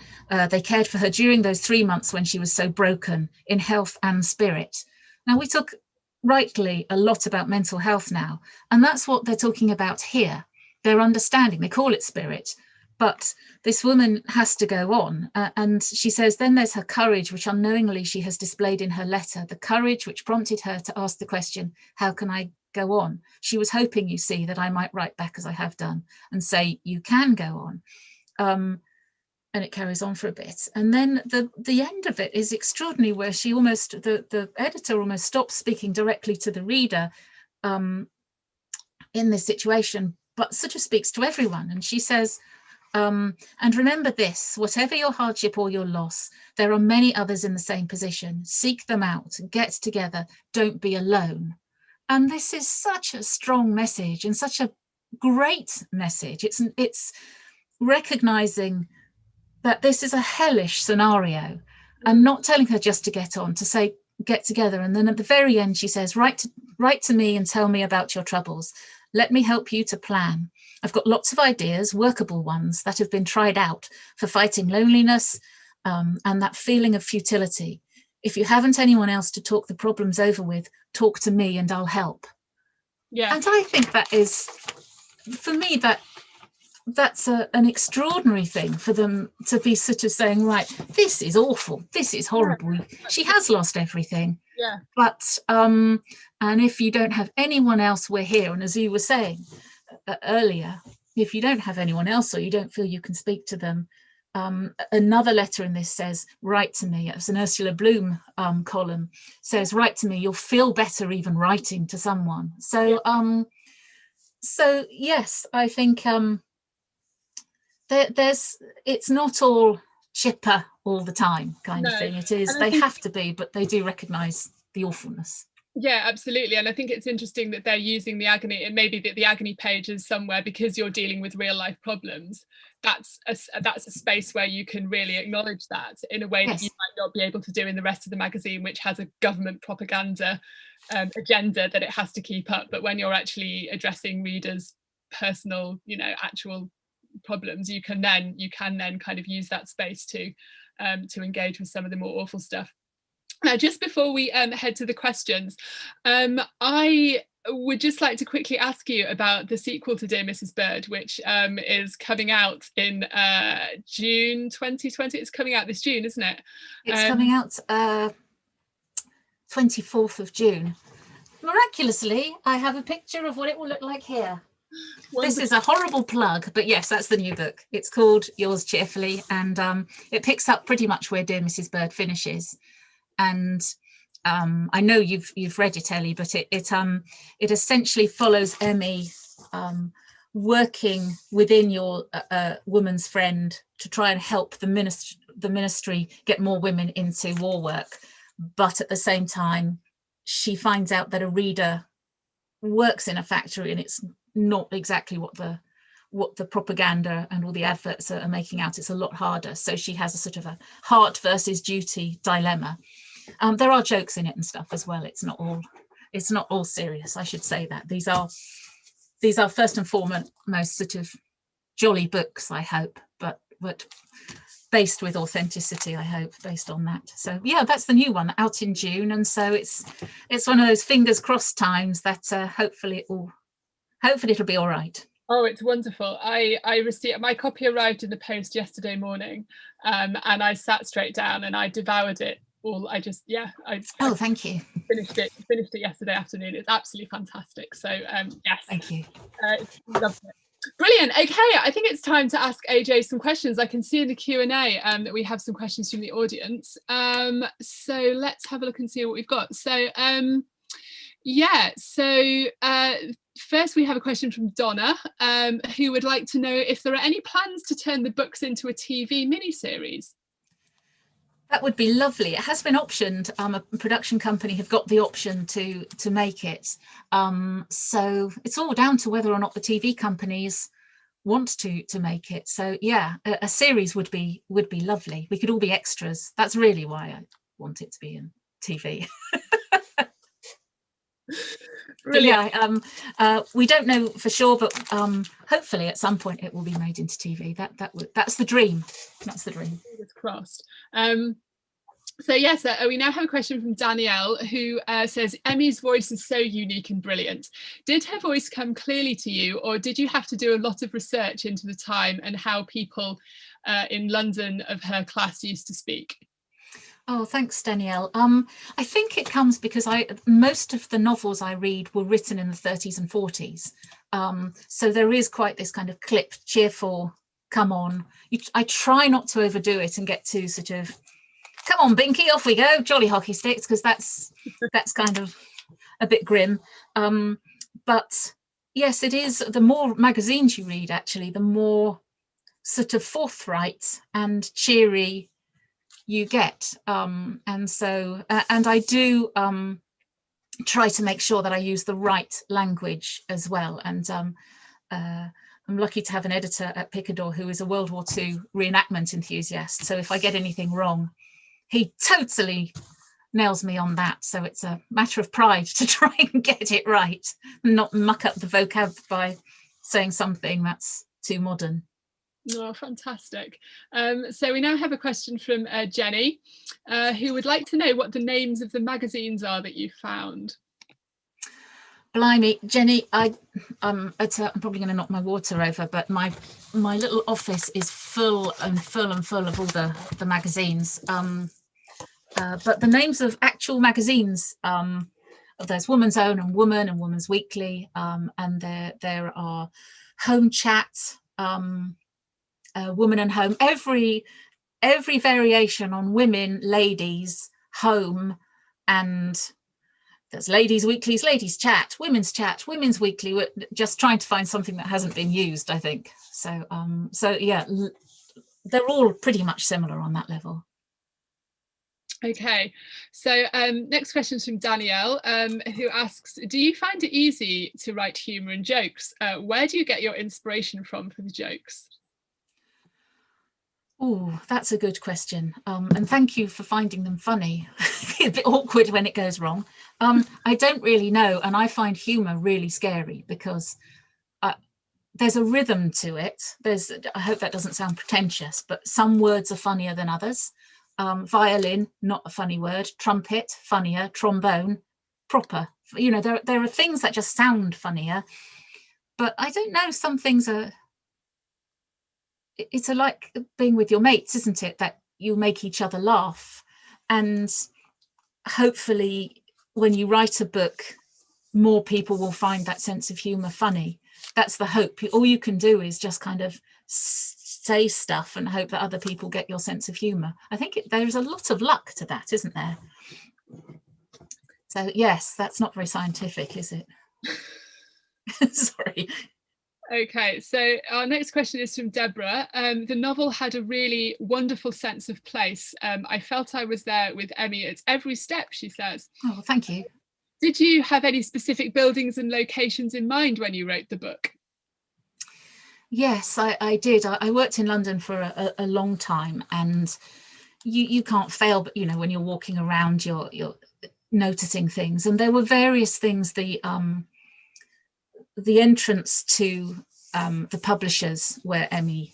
They cared for her during those 3 months when she was so broken in health and spirit. Now, we talk rightly a lot about mental health now, and that's what they're talking about here. They're understanding, they call it spirit, but this woman has to go on. And she says, then there's her courage, which unknowingly she has displayed in her letter, the courage which prompted her to ask the question, how can I go on? She was hoping, you see, that I might write back as I have done and say, you can go on. And it carries on for a bit. And then the end of it is extraordinary, where she almost, the editor almost stops speaking directly to the reader in this situation, but sort of speaks to everyone. And she says, and remember this, whatever your hardship or your loss, there are many others in the same position. Seek them out, get together, don't be alone. And this is such a strong message and such a great message. It's recognizing that this is a hellish scenario and not telling her just to get on, to say, get together. And then at the very end, she says, write to me and tell me about your troubles. Let me help you to plan. I've got lots of ideas, workable ones that have been tried out for fighting loneliness and that feeling of futility. If you haven't anyone else to talk the problems over with, talk to me and I'll help. Yeah. And I think that is, for me, that's an extraordinary thing for them to be sort of saying, right, this is awful, this is horrible. Yeah. She has lost everything. Yeah. But and if you don't have anyone else, we're here. And as you were saying earlier, if you don't have anyone else or you don't feel you can speak to them, another letter in this says, write to me. It's an Ursula Bloom column, says, write to me, you'll feel better even writing to someone. So so yes, I think it's not all chipper all the time kind of thing. It is, they have to be, but they do recognise the awfulness. Yeah, absolutely. And I think it's interesting that they're using the agony, it may be that the agony page is somewhere because you're dealing with real life problems. That's a space where you can really acknowledge that in a way that you might not be able to do in the rest of the magazine, which has a government propaganda agenda that it has to keep up. But when you're actually addressing readers' personal, actual problems, you can then kind of use that space to engage with some of the more awful stuff. Now, just before we head to the questions, I would just like to quickly ask you about the sequel to Dear Mrs. Bird, which is coming out in June 2020. It's coming out this June, isn't it? It's coming out 24th of June. Miraculously, I have a picture of what it will look like here. This is a horrible plug, but yes, that's the new book. It's called Yours Cheerfully, and it picks up pretty much where Dear Mrs. Bird finishes. And I know you've read it, Ellie, but it essentially follows Emmy working within your woman's friend to try and help the ministry get more women into war work. But at the same time, she finds out that a reader works in a factory, and it's not exactly what the propaganda and all the adverts are making out. It's a lot harder. So she has a sort of a heart versus duty dilemma. There are jokes in it and stuff as well. It's not all serious, I should say that. These are first and foremost sort of jolly books, I hope, but based with authenticity, I hope, based on that. So yeah, that's the new one out in June, and so it's one of those fingers crossed times that hopefully it'll be all right. Oh, it's wonderful. I received my copy, arrived in the post yesterday morning, and I sat straight down and I devoured it all. Oh, thank you. Finished it yesterday afternoon. It's absolutely fantastic. So yes, thank you. Loved it. Brilliant. Okay, I think it's time to ask AJ some questions. I can see in the Q&A that we have some questions from the audience. So let's have a look and see what we've got. So first we have a question from Donna, who would like to know if there are any plans to turn the books into a TV miniseries. That would be lovely. It has been optioned. A production company have got the option to make it. So it's all down to whether or not the TV companies want to make it. So yeah, a series would be lovely. We could all be extras. That's really why I want it to be in TV. Yeah, we don't know for sure, but hopefully at some point it will be made into TV. That's the dream. That's the dream. Fingers crossed. So yes, we now have a question from Danielle, who says, Emmy's voice is so unique and brilliant. Did her voice come clearly to you, or did you have to do a lot of research into the time and how people in London of her class used to speak? Oh, thanks, Danielle. I think it comes because most of the novels I read were written in the 30s and 40s. So there is quite this kind of clipped, cheerful, come on. I try not to overdo it and get to sort of, come on, Binky, off we go, jolly hockey sticks, because that's kind of a bit grim. But yes, it is. The more magazines you read, actually, the more sort of forthright and cheery you get, and so and I do try to make sure that I use the right language as well, and I'm lucky to have an editor at Picador who is a World War II reenactment enthusiast, so if I get anything wrong, he totally nails me on that. So it's a matter of pride to try and get it right, not muck up the vocab by saying something that's too modern. Oh, fantastic. So we now have a question from Jenny, who would like to know what the names of the magazines are that you found. Blimey, Jenny, I'm probably going to knock my water over, but my little office is full of all the magazines. But the names of actual magazines, there's Woman's Own and Woman and Woman's Weekly, and there are Home Chat, Woman and Home, every variation on women, ladies, home, and there's Ladies Weeklies, Ladies Chat, Women's Weekly. We're just trying to find something that hasn't been used, I think. So yeah, they're all pretty much similar on that level. Okay, so next question is from Danielle, who asks, do you find it easy to write humour and jokes? Where do you get your inspiration from for the jokes? Oh, that's a good question. And thank you for finding them funny. A bit awkward when it goes wrong. I don't really know. And I find humour really scary because there's a rhythm to it. I hope that doesn't sound pretentious, but some words are funnier than others. Violin, not a funny word. Trumpet, funnier. Trombone, proper. You know, there are things that just sound funnier. But I don't know, some things are... It's like being with your mates, isn't it? That you make each other laugh. And hopefully when you write a book, more people will find that sense of humour funny. That's the hope. All you can do is just kind of say stuff and hope that other people get your sense of humour. I think there's a lot of luck to that, isn't there? So yes, that's not very scientific, is it? Sorry. Okay, so our next question is from Deborah. The novel had a really wonderful sense of place. I felt I was there with Emmy at every step, she says. Oh, thank you. Did you have any specific buildings and locations in mind when you wrote the book? Yes, I did. I worked in London for a long time, and you can't fail, but when you're walking around, you're noticing things. And there were various things. The entrance to the publishers where Emmy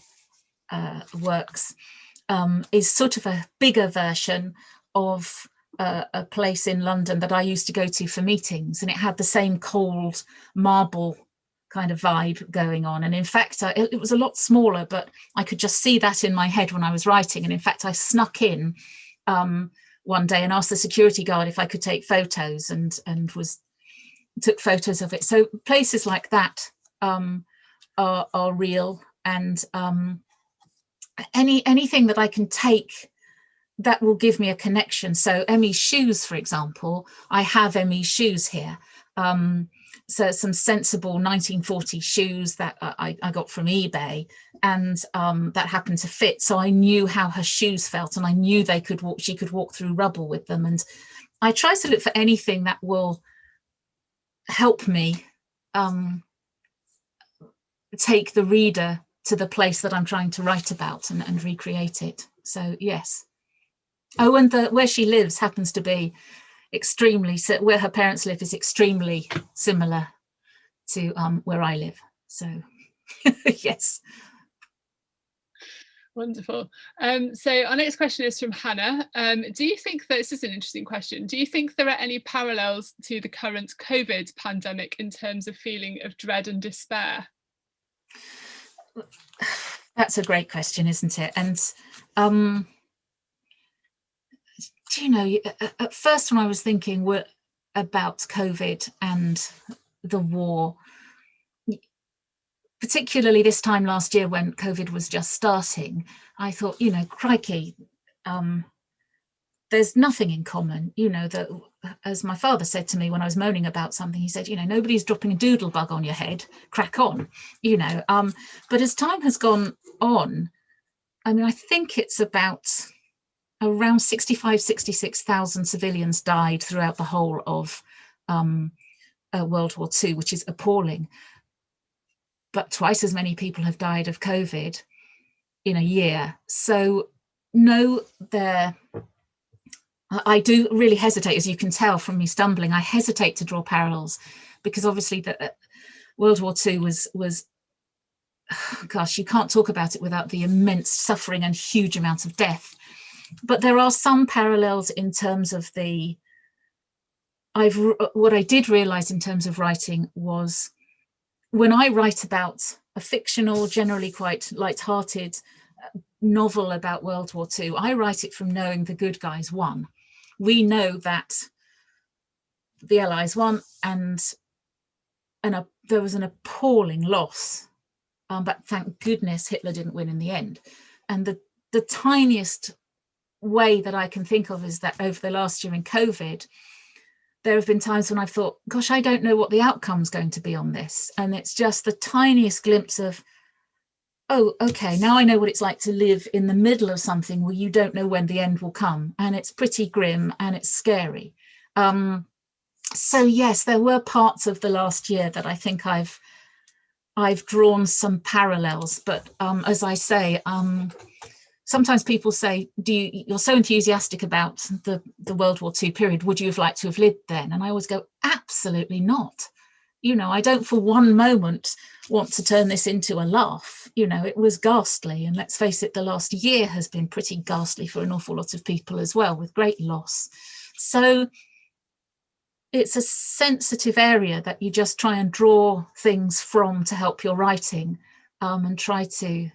works is sort of a bigger version of a place in London that I used to go to for meetings, and it had the same cold marble kind of vibe going on. And in fact, it was a lot smaller, but I could just see that in my head when I was writing. And in fact, I snuck in one day and asked the security guard if I could take photos, and took photos of it. So places like that are real, and anything that I can take that will give me a connection. So Emmy's shoes, for example, I have Emmy's shoes here. So some sensible 1940 shoes that I got from eBay, and that happened to fit. So I knew how her shoes felt, and I knew she could walk through rubble with them. And I try to look for anything that will help me take the reader to the place that I'm trying to write about and recreate it. So yes. Oh, and where she lives happens to be where her parents live is extremely similar to where I live. So yes. Wonderful. So our next question is from Hannah. Do you think that, this is an interesting question, do you think there are any parallels to the current COVID pandemic in terms of feeling of dread and despair? That's a great question, isn't it? And at first when I was thinking about COVID and the war, particularly this time last year when COVID was just starting, I thought, crikey, there's nothing in common. That, as my father said to me when I was moaning about something, he said, nobody's dropping a doodle bug on your head, crack on, but as time has gone on, I think it's about around 66,000 civilians died throughout the whole of World War II, which is appalling. But twice as many people have died of COVID in a year. So no, I do really hesitate, as you can tell from me stumbling, I hesitate to draw parallels, because obviously World War II was, gosh, you can't talk about it without the immense suffering and huge amounts of death. But there are some parallels in terms of what I did realize in terms of writing was, when I write about a fictional, generally quite light-hearted novel about World War II, I write it from knowing the good guys won. We know that the Allies won, and there was an appalling loss, but thank goodness Hitler didn't win in the end. And the tiniest way that I can think of is that over the last year in COVID, there have been times when I've thought, gosh, I don't know what the outcome's going to be on this. And it's just the tiniest glimpse of, oh, okay, now I know what it's like to live in the middle of something where you don't know when the end will come. And it's pretty grim and it's scary. So yes, there were parts of the last year that I think I've drawn some parallels. But as I say, sometimes people say, you're so enthusiastic about the World War II period, would you have liked to have lived then? And I always go, absolutely not. I don't for one moment want to turn this into a laugh. It was ghastly. And let's face it, the last year has been pretty ghastly for an awful lot of people as well, with great loss. So it's a sensitive area that you just try and draw things from to help your writing, and try to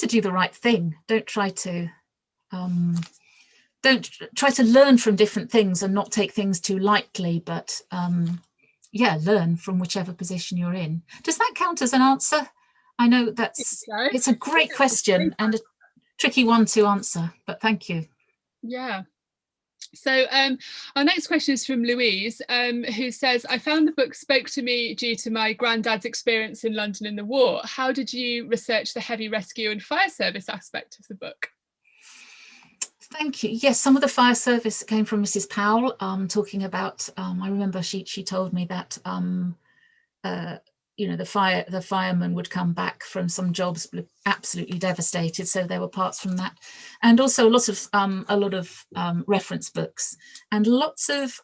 do the right thing. Don't try to learn from different things and not take things too lightly, but learn from whichever position you're in. Does that count as an answer? I know it's a great question and a tricky one to answer, but thank you. Yeah. So our next question is from Louise, who says, I found the book spoke to me due to my granddad's experience in London in the war. How did you research the heavy rescue and fire service aspect of the book? Thank you. Yes, some of the fire service came from Mrs. Powell, talking about, I remember she told me that you know, the firemen would come back from some jobs absolutely devastated, so there were parts from that, and also a lot of reference books and lots of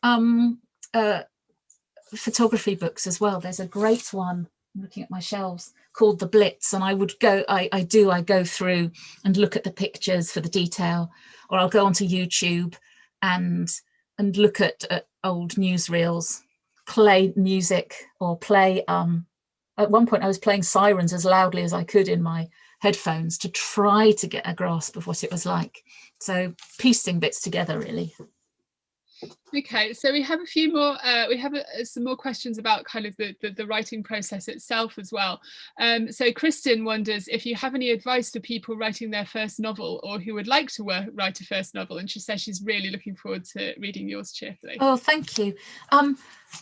photography books as well. There's a great one, I'm looking at my shelves, called The Blitz, and I go through and look at the pictures for the detail, or I'll go onto YouTube and look at old newsreels, play music, or play at one point I was playing Sirens as loudly as I could in my headphones to try to get a grasp of what it was like. So piecing bits together, really. Okay, so we have a few more, some more questions about kind of the writing process itself as well. So Kristen wonders if you have any advice for people writing their first novel, or who would like to write a first novel, and she says she's really looking forward to reading yours cheerfully. Oh, thank you.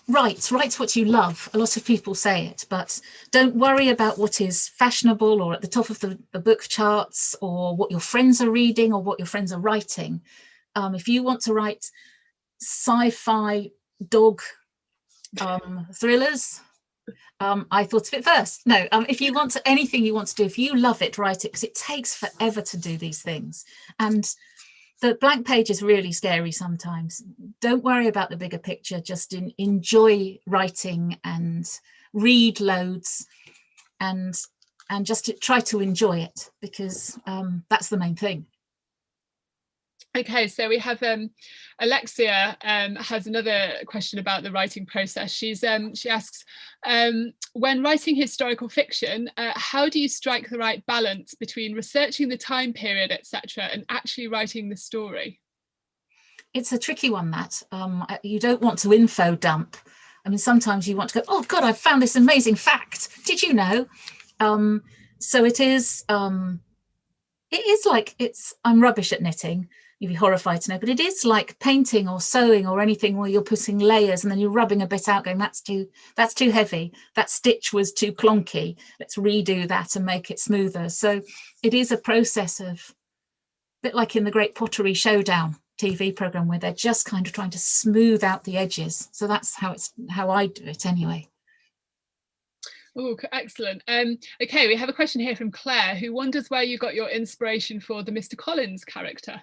Write what you love. A lot of people say it, but don't worry about what is fashionable or at the top of the book charts, or what your friends are reading or what your friends are writing. If you want to write sci-fi dog thrillers, I thought of it first. No, if you want anything you want to do, if you love it, write it, because it takes forever to do these things, and the blank page is really scary sometimes. Don't worry about the bigger picture, just enjoy writing and read loads, and just try to enjoy it, because that's the main thing. Okay, so we have Alexia has another question about the writing process. She asks, when writing historical fiction, how do you strike the right balance between researching the time period, etc., and actually writing the story? It's a tricky one, that. You don't want to info dump. I mean, sometimes you want to go, oh God, I've found this amazing fact. Did you know? So it is like, I'm rubbish at knitting. You'd be horrified to know, but it is like painting or sewing or anything where you're putting layers and then you're rubbing a bit out, going, that's too heavy, that stitch was too clunky, let's redo that and make it smoother. So it is a process of, a bit like in the Great Pottery Showdown TV program, where they're just kind of trying to smooth out the edges. So that's how I do it anyway. Oh, excellent. Okay, we have a question here from Claire, who wonders where you got your inspiration for the Mr. Collins character.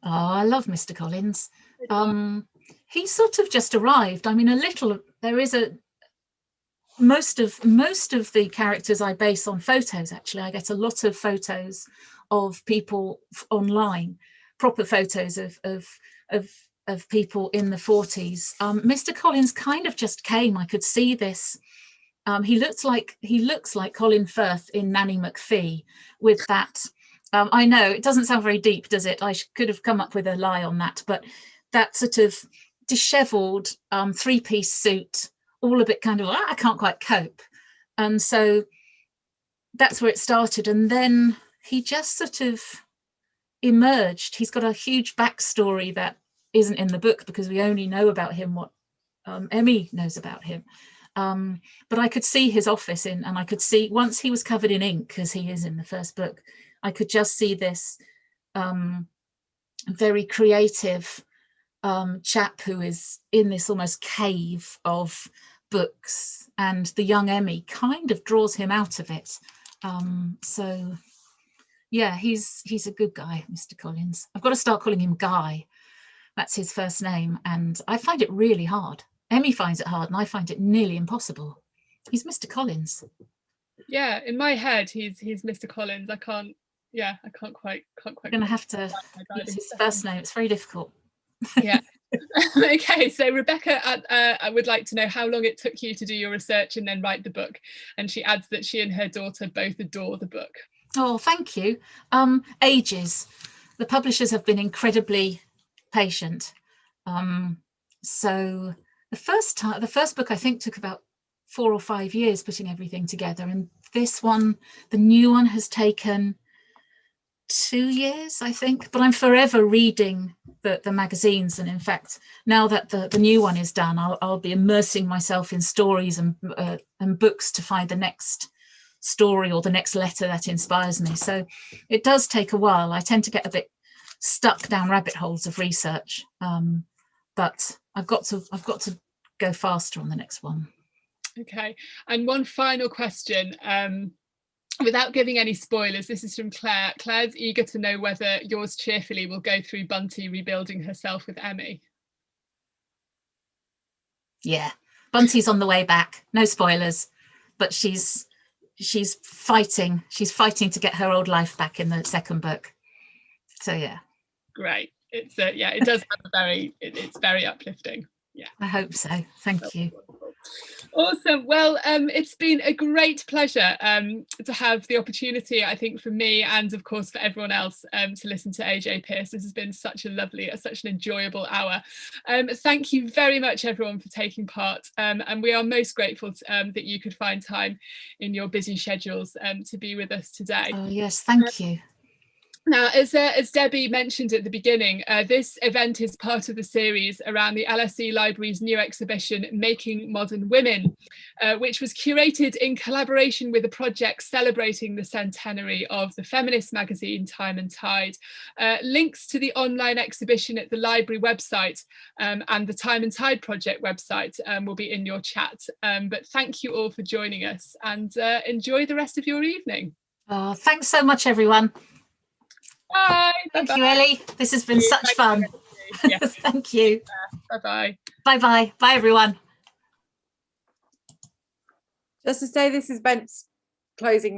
Oh, I love Mr. Collins. He sort of just arrived. I mean, most of the characters I base on photos, actually. I get a lot of photos of people online, proper photos of people in the 40s. Mr. Collins kind of just came. I could see this. He looks like Colin Firth in Nanny McPhee, with that. I know it doesn't sound very deep, does it? I could have come up with a lie on that, but that sort of dishevelled three-piece suit, all a bit kind of, I can't quite cope. And so that's where it started. And then he just sort of emerged. He's got a huge backstory that isn't in the book, because we only know about him what Emmy knows about him. But I could see his office and I could see, once he was covered in ink, as he is in the first book, I could just see this very creative chap who is in this almost cave of books, and the young Emmy kind of draws him out of it. So yeah, he's a good guy, Mr. Collins. I've got to start calling him Guy. That's his first name, and I find it really hard. Emmy finds it hard, and I find it nearly impossible. He's Mr. Collins. Yeah, in my head, he's Mr. Collins. I can't quite. I'm gonna have to use his first name. It's very difficult. Yeah. Okay, so Rebecca I would like to know how long it took you to do your research and then write the book, and she adds that she and her daughter both adore the book. Oh, thank you. Ages. The publishers have been incredibly patient. So the first book I think took about 4 or 5 years putting everything together, and this one, the new one, has taken 2 years, I think. But I'm forever reading the magazines, and in fact, now that the new one is done, I'll be immersing myself in stories and books to find the next story or the next letter that inspires me. So it does take a while. I tend to get a bit stuck down rabbit holes of research, but I've got to go faster on the next one. Okay, and one final question. Without giving any spoilers, this is from Claire. Claire's eager to know whether Yours Cheerfully will go through Bunty rebuilding herself with Emmy. Yeah, Bunty's on the way back. No spoilers, but she's fighting. She's fighting to get her old life back in the second book. So yeah. Great. It's yeah, it does have a very, it's very uplifting. Yeah, I hope so. Thank you. Awesome. Well, it's been a great pleasure to have the opportunity, I think, for me and of course for everyone else to listen to AJ Pearce. This has been such a lovely, such an enjoyable hour. Thank you very much, everyone, for taking part. And we are most grateful that you could find time in your busy schedules to be with us today. Oh yes, thank you. Now, as Debbie mentioned at the beginning, this event is part of the series around the LSE Library's new exhibition, Making Modern Women, which was curated in collaboration with a project celebrating the centenary of the feminist magazine Time and Tide. Links to the online exhibition at the library website and the Time and Tide project website will be in your chat. But thank you all for joining us, and enjoy the rest of your evening. Oh, thanks so much, everyone. Bye. Thank you, Ellie. This has been such fun. Yes. Thank you. Bye-bye. Bye-bye. Bye, everyone. Just to say, this is Bent's closing